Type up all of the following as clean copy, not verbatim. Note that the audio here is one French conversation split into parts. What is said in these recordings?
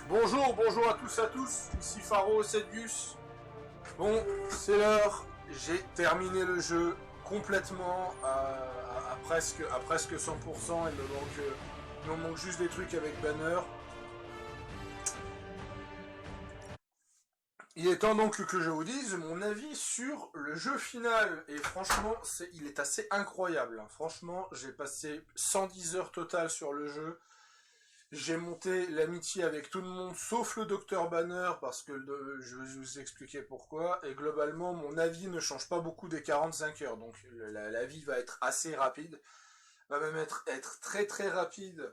Bonjour, bonjour à tous, ici Pharo, Sedgus. Bon, c'est l'heure, j'ai terminé le jeu complètement à presque 100%, il me manque juste des trucs avec Banner. Il est temps donc que je vous dise mon avis sur le jeu final, et franchement, il est assez incroyable. Franchement, j'ai passé 110 heures totales sur le jeu. J'ai monté l'amitié avec tout le monde, sauf le Docteur Banner, parce que je vais vous expliquer pourquoi, et globalement, mon avis ne change pas beaucoup des 45 heures, donc la vie va être assez rapide, va même être très très rapide,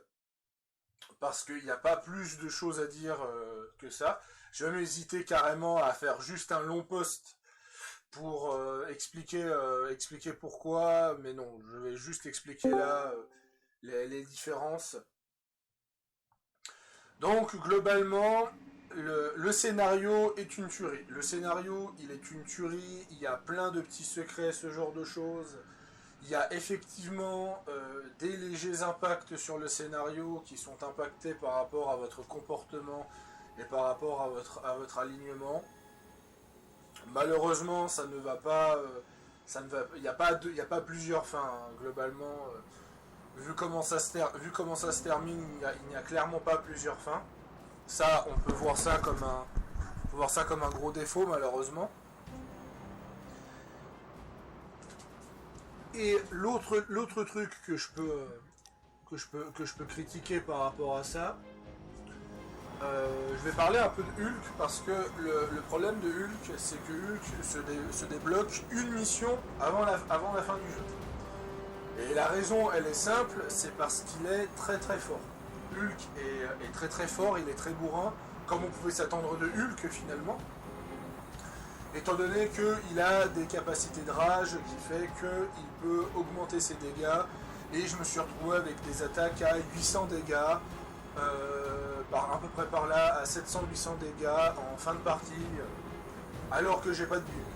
parce qu'il n'y a pas plus de choses à dire que ça. Je vais même hésiter carrément à faire juste un long post pour expliquer pourquoi, mais non, je vais juste expliquer là les différences. Donc globalement, le scénario est une tuerie. Le scénario, il est une tuerie. Il y a plein de petits secrets, ce genre de choses. Il y a effectivement des légers impacts sur le scénario qui sont impactés par rapport à votre comportement et par rapport à votre alignement. Malheureusement, ça ne va pas. Il n'y a pas plusieurs fins hein, globalement. Vu comment ça se termine, il n'y a clairement pas plusieurs fins. Ça, on peut voir ça comme un gros défaut, malheureusement. Et l'autre truc que je peux critiquer par rapport à ça, je vais parler un peu de Hulk parce que le problème de Hulk, c'est que Hulk se débloque une mission avant la fin du jeu. Et la raison, elle est simple, c'est parce qu'il est très très fort. Hulk est très très fort, il est très bourrin, comme on pouvait s'attendre de Hulk finalement. Étant donné qu'il a des capacités de rage qui fait qu'il peut augmenter ses dégâts. Et je me suis retrouvé avec des attaques à 800 dégâts, à peu près par là, à 700-800 dégâts en fin de partie, alors que j'ai pas de build.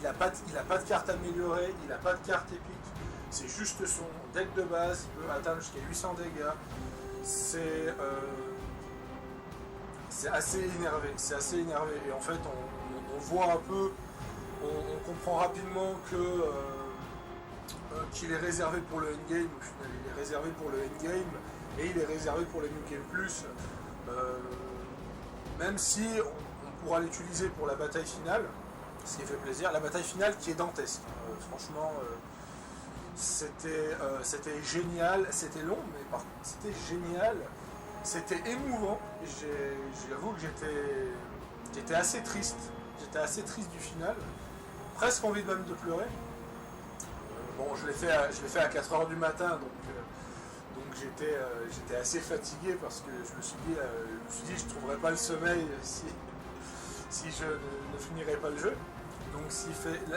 Il a pas de carte améliorée, il a pas de carte épique. C'est juste son deck de base, il peut atteindre jusqu'à 800 dégâts. C'est assez énervé, Et en fait, on voit un peu, on comprend rapidement que qu'il est réservé pour le endgame. Au final, il est réservé pour le endgame et il est réservé pour les New Game Plus. Même si on pourra l'utiliser pour la bataille finale, ce qui fait plaisir. La bataille finale qui est dantesque. Franchement. C'était génial, c'était long, mais par contre c'était génial, c'était émouvant. J'avoue que j'étais assez triste du final, presque envie même de pleurer. Bon, je l'ai fait à 4h du matin, donc j'étais assez fatigué parce que je me suis dit je trouverais pas le sommeil si je ne finirais pas le jeu. Donc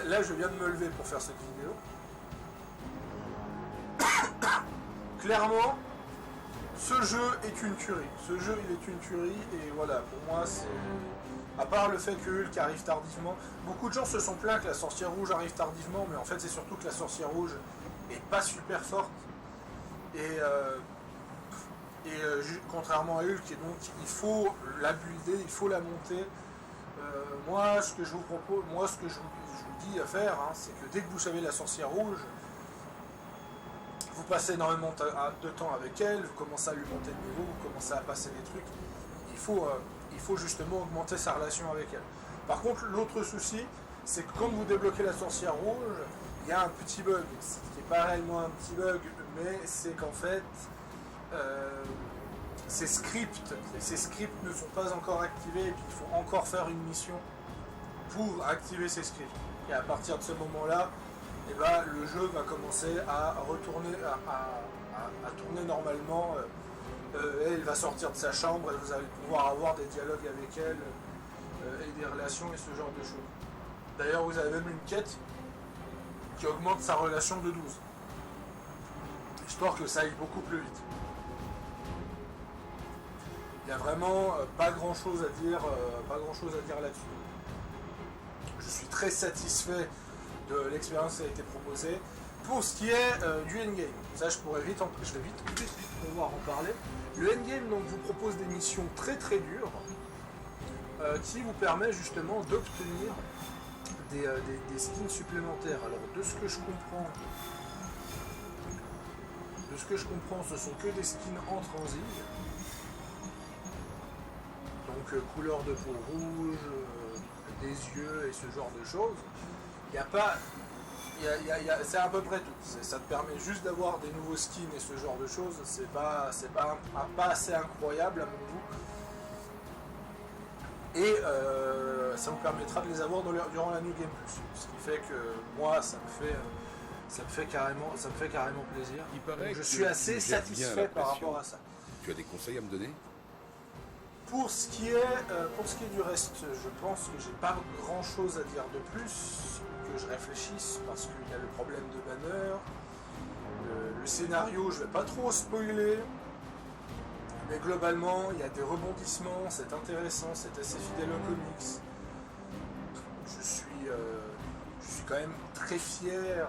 là je viens de me lever pour faire cette vidéo. Clairement, ce jeu est une tuerie. Et voilà, pour moi, c'est... À part le fait que Hulk arrive tardivement, beaucoup de gens se sont plaints que la sorcière rouge arrive tardivement, mais en fait, c'est surtout que la sorcière rouge est pas super forte. Contrairement à Hulk, et donc il faut la builder, il faut la monter. Moi, ce que je vous dis à faire, hein, c'est que dès que vous savez la sorcière rouge, vous passez énormément de temps avec elle, vous commencez à lui monter de niveau, vous commencez à passer des trucs. Il faut justement augmenter sa relation avec elle. Par contre, l'autre souci, c'est que quand vous débloquez la sorcière rouge, il y a un petit bug. Ce qui n'est pas réellement un petit bug, mais c'est qu'en fait, ces scripts ne sont pas encore activés, et puis il faut encore faire une mission pour activer ces scripts. Et à partir de ce moment-là, et ben, le jeu va commencer à retourner, à tourner normalement. Elle va sortir de sa chambre et vous allez pouvoir avoir des dialogues avec elle et des relations et ce genre de choses. D'ailleurs, vous avez même une quête qui augmente sa relation de 12. Histoire que ça aille beaucoup plus vite. Il n'y a vraiment pas grand chose à dire là-dessus. Je suis très satisfait de l'expérience qui a été proposée. Pour ce qui est du endgame, ça je vais vite pouvoir en parler. Le endgame donc vous propose des missions très très dures qui vous permet justement d'obtenir des skins supplémentaires. Alors de ce que je comprends, ce sont que des skins en transit. Donc couleur de peau rouge, des yeux et ce genre de choses. Il n'y a pas. C'est à peu près tout. Ça te permet juste d'avoir des nouveaux skins et ce genre de choses. C'est pas assez incroyable à mon goût. Et ça vous permettra de les avoir durant la New Game Plus. Ce qui fait que moi, ça me fait carrément plaisir. Donc, je suis assez satisfait par rapport à ça. Tu as des conseils à me donner ? Pour ce qui est du reste, je pense que j'ai pas grand chose à dire de plus, que je réfléchisse, parce qu'il y a le problème de banner, le scénario, je vais pas trop spoiler, mais globalement, il y a des rebondissements, c'est intéressant, c'est assez fidèle aux comics. Je suis quand même très fier,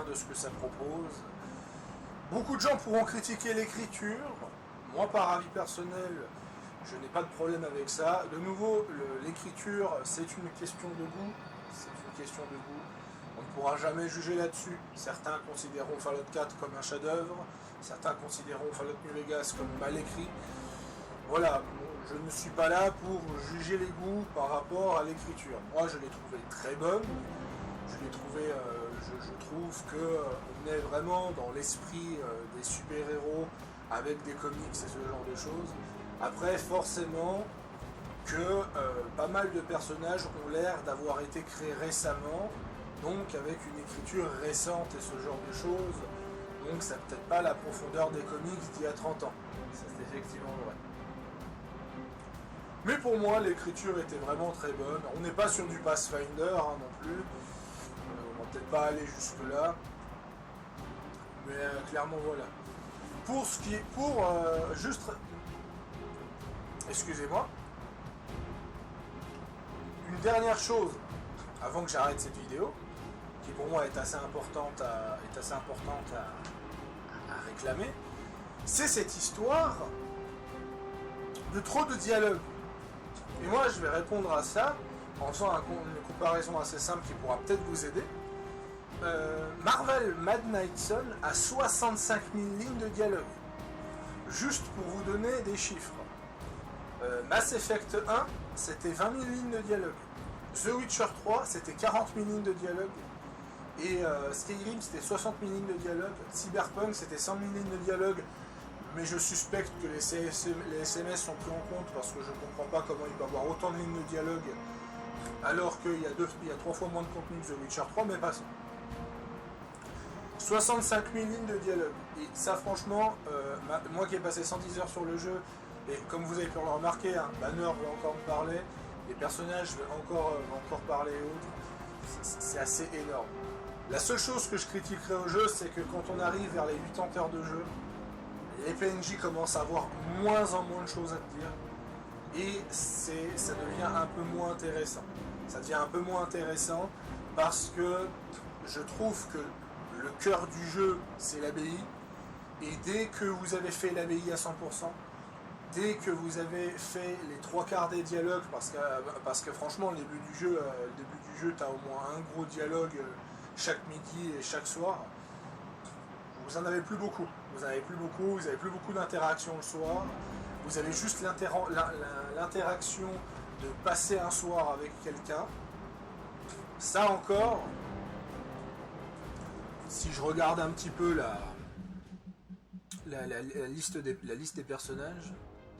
de ce que ça propose. Beaucoup de gens pourront critiquer l'écriture, moi par avis personnel, je n'ai pas de problème avec ça. De nouveau, l'écriture, c'est une question de goût. On ne pourra jamais juger là-dessus. Certains considéreront Fallout 4 comme un chef-d'œuvre. Certains considéreront Fallout New Vegas comme mal écrit. Voilà, je ne suis pas là pour juger les goûts par rapport à l'écriture. Moi, je l'ai trouvée très bonne. Je trouve qu'on est vraiment dans l'esprit des super-héros avec des comics et ce genre de choses. Après, forcément, que pas mal de personnages ont l'air d'avoir été créés récemment, donc avec une écriture récente et ce genre de choses. Donc ça n'a peut-être pas la profondeur des comics d'il y a 30 ans. Ça, c'est effectivement vrai. Mais pour moi, l'écriture était vraiment très bonne. On n'est pas sur du Pathfinder non plus. On va peut-être pas aller jusque-là. Mais clairement, voilà. Excusez-moi. Une dernière chose, avant que j'arrête cette vidéo, qui pour moi est assez importante à réclamer, c'est cette histoire de trop de dialogue. Et moi, je vais répondre à ça en faisant une comparaison assez simple qui pourra peut-être vous aider. Marvel Mad Knightson a 65 000 lignes de dialogue. Juste pour vous donner des chiffres. Mass Effect 1, c'était 20 000 lignes de dialogue. The Witcher 3, c'était 40 000 lignes de dialogue. Et Skyrim, c'était 60 000 lignes de dialogue. Cyberpunk, c'était 100 000 lignes de dialogue. Mais je suspecte que les SMS sont pris en compte parce que je ne comprends pas comment il peut y avoir autant de lignes de dialogue alors qu'il y a 3 fois moins de contenu que The Witcher 3, mais passons. 65 000 lignes de dialogue. Et ça, franchement, moi qui ai passé 110 heures sur le jeu, et comme vous avez pu le remarquer, Banner va encore me parler, les personnages vont encore parler et autres, c'est assez énorme. La seule chose que je critiquerai au jeu, c'est que quand on arrive vers les 80 heures de jeu, les PNJ commencent à avoir moins en moins de choses à te dire, et ça devient un peu moins intéressant. Ça devient un peu moins intéressant parce que je trouve que le cœur du jeu, c'est l'abbaye, et dès que vous avez fait l'abbaye à 100%, dès que vous avez fait les 3/4 des dialogues, parce que franchement, le début du jeu, tu as au moins un gros dialogue chaque midi et chaque soir, vous en avez plus beaucoup. Vous avez plus beaucoup d'interactions le soir. Vous avez juste l'interaction de passer un soir avec quelqu'un. Ça encore, si je regarde un petit peu la liste des personnages,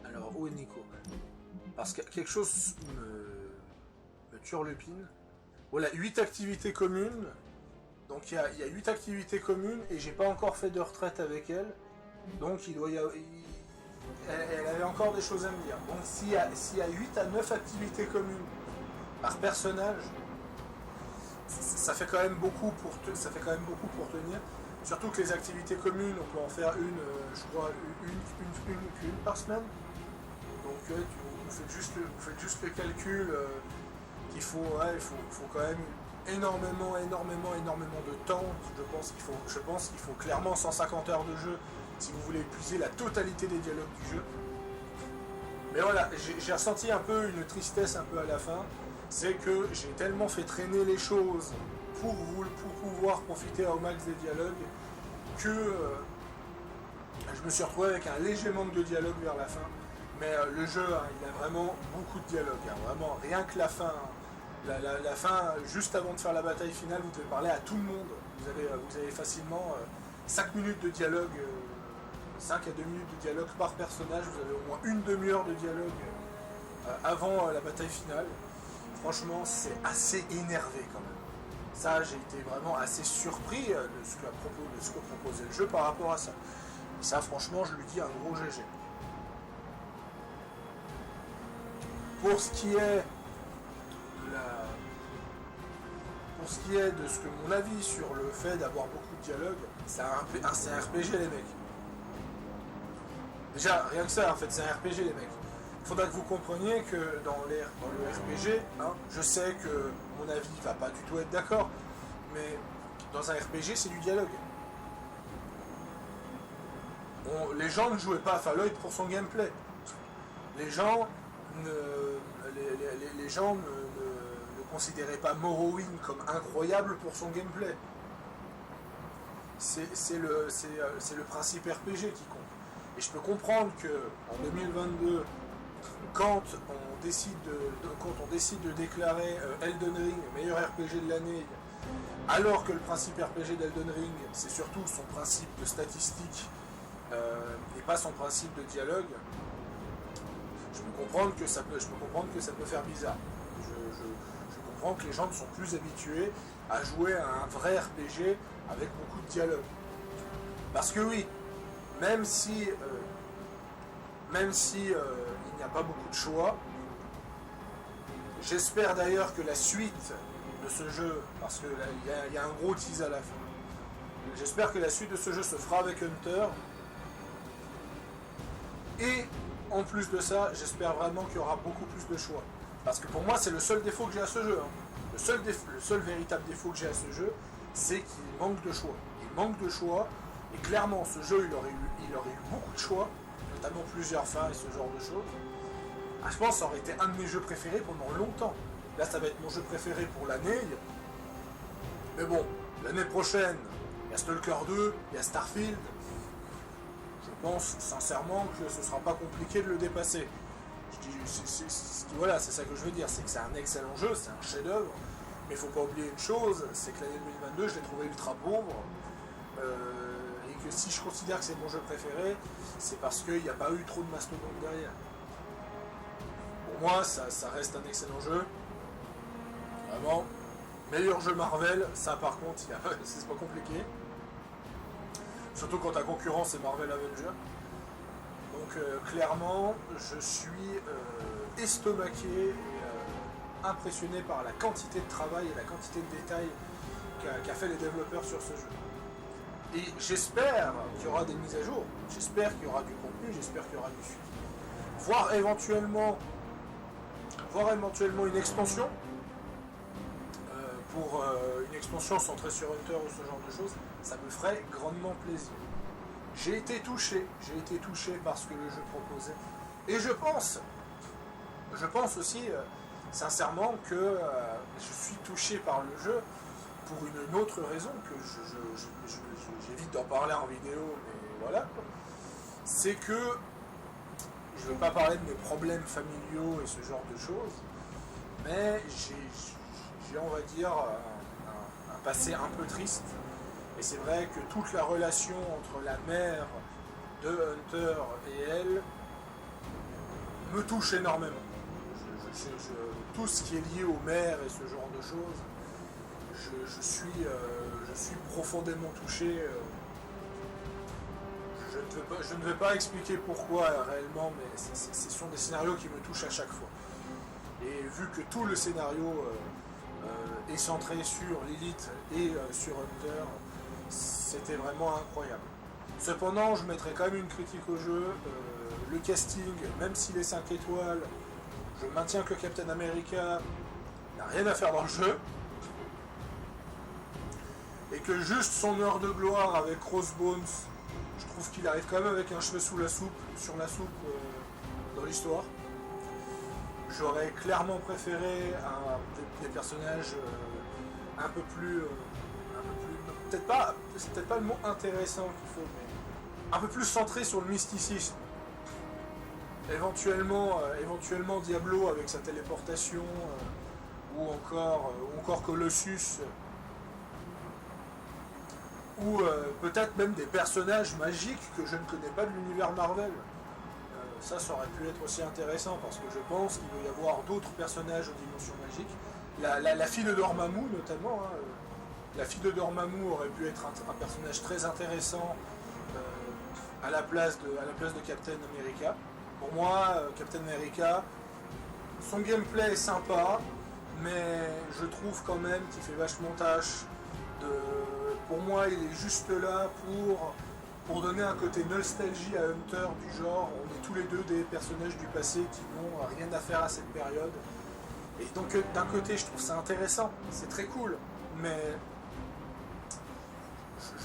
alors où est Nico? Parce que quelque chose me turlupine. Voilà, 8 activités communes. Donc il y a 8 activités communes et j'ai pas encore fait de retraite avec elle. Donc elle avait encore des choses à me dire. Donc s'il y a 8 à 9 activités communes par personnage, ça fait quand même beaucoup pour tenir. Surtout que les activités communes, on peut en faire je crois une par semaine. Donc vous faites juste le calcul qu'il faut quand même énormément de temps. Je pense qu'il faut clairement 150 heures de jeu si vous voulez épuiser la totalité des dialogues du jeu. Mais voilà, j'ai ressenti un peu une tristesse un peu à la fin. C'est que j'ai tellement fait traîner les choses pour pouvoir profiter au max des dialogues que je me suis retrouvé avec un léger manque de dialogue vers la fin. Mais le jeu, hein, il a vraiment beaucoup de dialogue. Hein, vraiment, rien que la fin. La fin, juste avant de faire la bataille finale, vous devez parler à tout le monde. Vous avez facilement 5 minutes de dialogue, 5 à 2 minutes de dialogue par personnage. Vous avez au moins une demi-heure de dialogue avant la bataille finale. Franchement, c'est assez énervé quand même. Ça, j'ai été vraiment assez surpris de ce que proposait le jeu par rapport à ça. Et ça, franchement, je lui dis un gros GG. Pour ce qui est de ce que mon avis sur le fait d'avoir beaucoup de dialogue, c'est un RPG les mecs. Déjà, rien que ça, en fait, c'est un RPG les mecs. Il faudra que vous compreniez que dans le RPG, hein, je sais que mon avis va pas du tout être d'accord, mais dans un RPG, c'est du dialogue. Les gens ne jouaient pas à Fallout pour son gameplay. Les gens ne considérait pas Morrowind comme incroyable pour son gameplay. C'est le principe RPG qui compte. Et je peux comprendre que en 2022, quand on décide de déclarer Elden Ring meilleur RPG de l'année, alors que le principe RPG d'Elden Ring, c'est surtout son principe de statistique et pas son principe de dialogue, je peux comprendre que ça peut faire bizarre. Je comprends que les gens ne sont plus habitués à jouer à un vrai RPG avec beaucoup de dialogue. Parce que oui, même si il n'y a pas beaucoup de choix, j'espère d'ailleurs que la suite de ce jeu, parce qu'il y a un gros tease à la fin, j'espère que la suite de ce jeu se fera avec Hunter. Et en plus de ça, j'espère vraiment qu'il y aura beaucoup plus de choix. Parce que pour moi, c'est le seul défaut que j'ai à ce jeu. Hein. Le seul véritable défaut que j'ai à ce jeu, c'est qu'il manque de choix. Il manque de choix, et clairement, ce jeu, il aurait eu beaucoup de choix, notamment plusieurs fins et ce genre de choses. Ah, je pense que ça aurait été un de mes jeux préférés pendant longtemps. Là, ça va être mon jeu préféré pour l'année. Mais bon, l'année prochaine, il y a Stalker 2, il y a Starfield. Je pense sincèrement que ce sera pas compliqué de le dépasser. Voilà, c'est ça que je veux dire, c'est que c'est un excellent jeu, c'est un chef-d'œuvre, mais il faut pas oublier une chose, c'est que l'année 2022, je l'ai trouvé ultra pauvre, et que si je considère que c'est mon jeu préféré, c'est parce qu'il n'y a pas eu trop de mastodontes derrière. Pour moi, ça reste un excellent jeu, vraiment, meilleur jeu Marvel, ça par contre, c'est pas compliqué. Surtout quand ta concurrence est Marvel Avenger. Donc clairement, je suis estomaqué et impressionné par la quantité de travail et la quantité de détails qu'a fait les développeurs sur ce jeu. Et j'espère qu'il y aura des mises à jour, j'espère qu'il y aura du contenu, j'espère qu'il y aura du suivi. Voire éventuellement une extension, pour une extension centrée sur Hunter ou ce genre de choses, ça me ferait grandement plaisir. J'ai été touché par ce que le jeu proposait. Et je pense aussi sincèrement que je suis touché par le jeu pour une autre raison que j'évite d'en parler en vidéo, mais voilà. C'est que je ne veux pas parler de mes problèmes familiaux et ce genre de choses, mais j'ai on va dire un passé un peu triste. Et c'est vrai que toute la relation entre la mère de Hunter et elle me touche énormément. Tout ce qui est lié aux mères et ce genre de choses, je suis profondément touché. Je ne vais pas expliquer pourquoi réellement, mais ce sont des scénarios qui me touchent à chaque fois. Et vu que tout le scénario est centré sur Lilith et sur Hunter, c'était vraiment incroyable. Cependant, je mettrai quand même une critique au jeu. Le casting, même s'il est 5 étoiles, je maintiens que Captain America n'a rien à faire dans le jeu. et que juste son heure de gloire avec Crossbones, je trouve qu'il arrive quand même avec un cheveu sur la soupe dans l'histoire. J'aurais clairement préféré des personnages un peu plus c'est peut-être pas le mot intéressant qu'il faut, mais un peu plus centré sur le mysticisme. Éventuellement Diablo avec sa téléportation, ou encore Colossus, ou peut-être même des personnages magiques que je ne connais pas de l'univers Marvel. Ça aurait pu être aussi intéressant, parce que je pense qu'il va y avoir d'autres personnages aux dimensions magiques. La fille de Dormammu notamment, hein, la fille de Dormammu aurait pu être un personnage très intéressant à la place de Captain America. Pour moi, Captain America, son gameplay est sympa, mais je trouve quand même qu'il fait vachement tâche. Pour moi, il est juste là pour donner un côté nostalgie à Hunter, du genre, on est tous les deux des personnages du passé qui n'ont rien à faire à cette période. Et donc, d'un côté, je trouve ça intéressant, c'est très cool, mais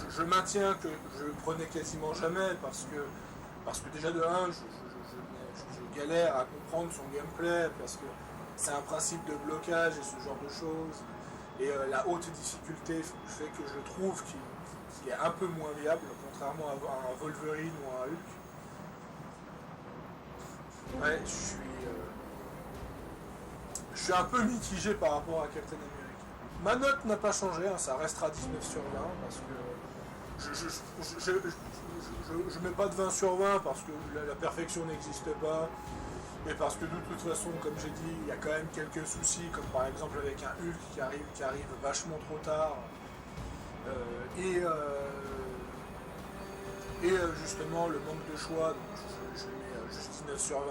je maintiens que je le prenais quasiment jamais, parce que déjà de 1, je galère à comprendre son gameplay, parce que c'est un principe de blocage et ce genre de choses, et la haute difficulté fait que je trouve qu'il est un peu moins viable, contrairement à un Wolverine ou à un Hulk. Ouais, je suis un peu mitigé par rapport à Captain America. Ma note n'a pas changé, hein, ça restera 19 sur 20, parce que je mets pas de 20 sur 20 parce que la perfection n'existe pas, et parce que de toute façon, comme j'ai dit, il y a quand même quelques soucis, comme par exemple avec un Hulk qui arrive vachement trop tard, et justement le manque de choix, donc je mets juste 19 sur 20.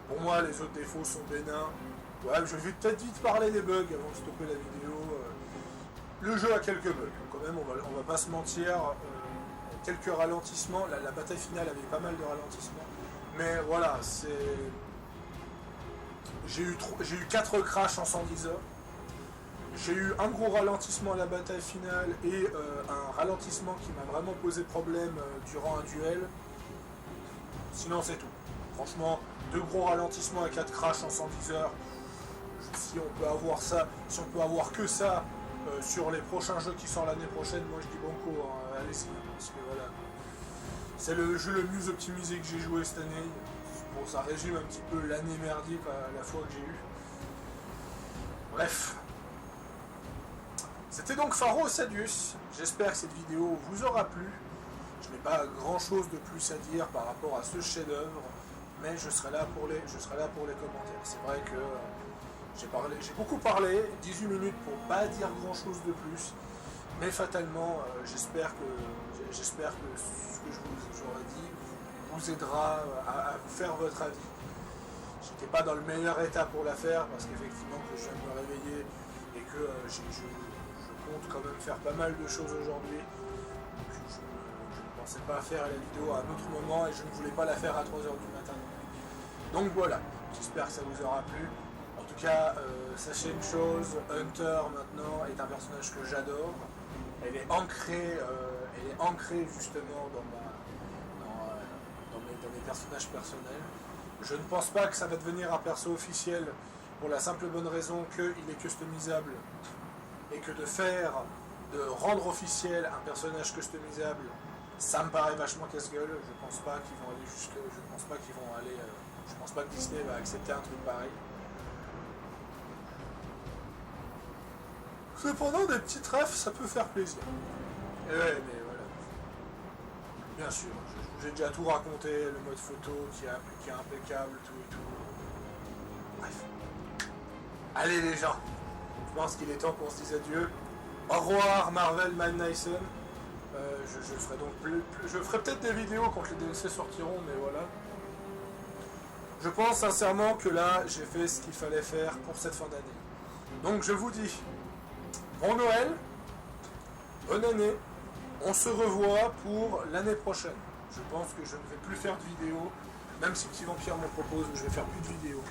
Pour moi, les autres défauts sont bénins. Ouais, je vais peut-être vite parler des bugs avant de stopper la vidéo. Le jeu a quelques bugs, quand même, on va pas se mentir. Quelques ralentissements, la bataille finale avait pas mal de ralentissements. Mais voilà, j'ai eu 4 crashs en 110 heures. J'ai eu un gros ralentissement à la bataille finale et un ralentissement qui m'a vraiment posé problème durant un duel. Sinon, c'est tout. Franchement, 2 gros ralentissements et 4 crashs en 110 heures. Si on peut avoir ça, si on peut avoir que ça sur les prochains jeux qui sortent l'année prochaine, moi je dis banco, hein, allez-y, parce que voilà. C'est le jeu le mieux optimisé que j'ai joué cette année. Bon, ça résume un petit peu l'année merdique à la fois que j'ai eu. Bref. C'était donc Pharaoh Sadius. J'espère que cette vidéo vous aura plu. Je n'ai pas grand chose de plus à dire par rapport à ce chef-d'œuvre, mais je serai là pour les commentaires. C'est vrai que j'ai beaucoup parlé, 18 minutes pour pas dire grand chose de plus, mais fatalement, j'espère que ce que je vous aurais dit vous aidera à vous faire votre avis. J'étais pas dans le meilleur état pour la faire, parce qu'effectivement que je viens de me réveiller et que je compte quand même faire pas mal de choses aujourd'hui. Je ne pensais pas faire la vidéo à un autre moment et je ne voulais pas la faire à 3h du matin. Donc voilà, j'espère que ça vous aura plu. En tout cas, sachez une chose, Hunter maintenant est un personnage que j'adore. Elle est ancrée justement dans mes personnages personnels. Je ne pense pas que ça va devenir un perso officiel pour la simple bonne raison qu'il est customisable, et que de rendre officiel un personnage customisable, ça me paraît vachement casse-gueule. Je pense pas que Disney va accepter un truc pareil. Cependant, des petits refs, ça peut faire plaisir. Et ouais, mais voilà. Bien sûr, je vous ai déjà tout raconté, le mode photo qui est impeccable, tout et tout. Bref. Allez les gens, je pense qu'il est temps qu'on se dise adieu. Au revoir Marvel Mad Nyson. Je ferai peut-être des vidéos quand les DLC sortiront, mais voilà. Je pense sincèrement que là, j'ai fait ce qu'il fallait faire pour cette fin d'année. Donc je vous dis, bon Noël, bonne année, on se revoit pour l'année prochaine. Je pense que je ne vais plus faire de vidéos, même si Petit Vampire me propose, je vais faire plus de vidéos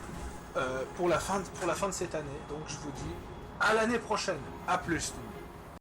pour la fin de cette année. Donc je vous dis à l'année prochaine, à plus.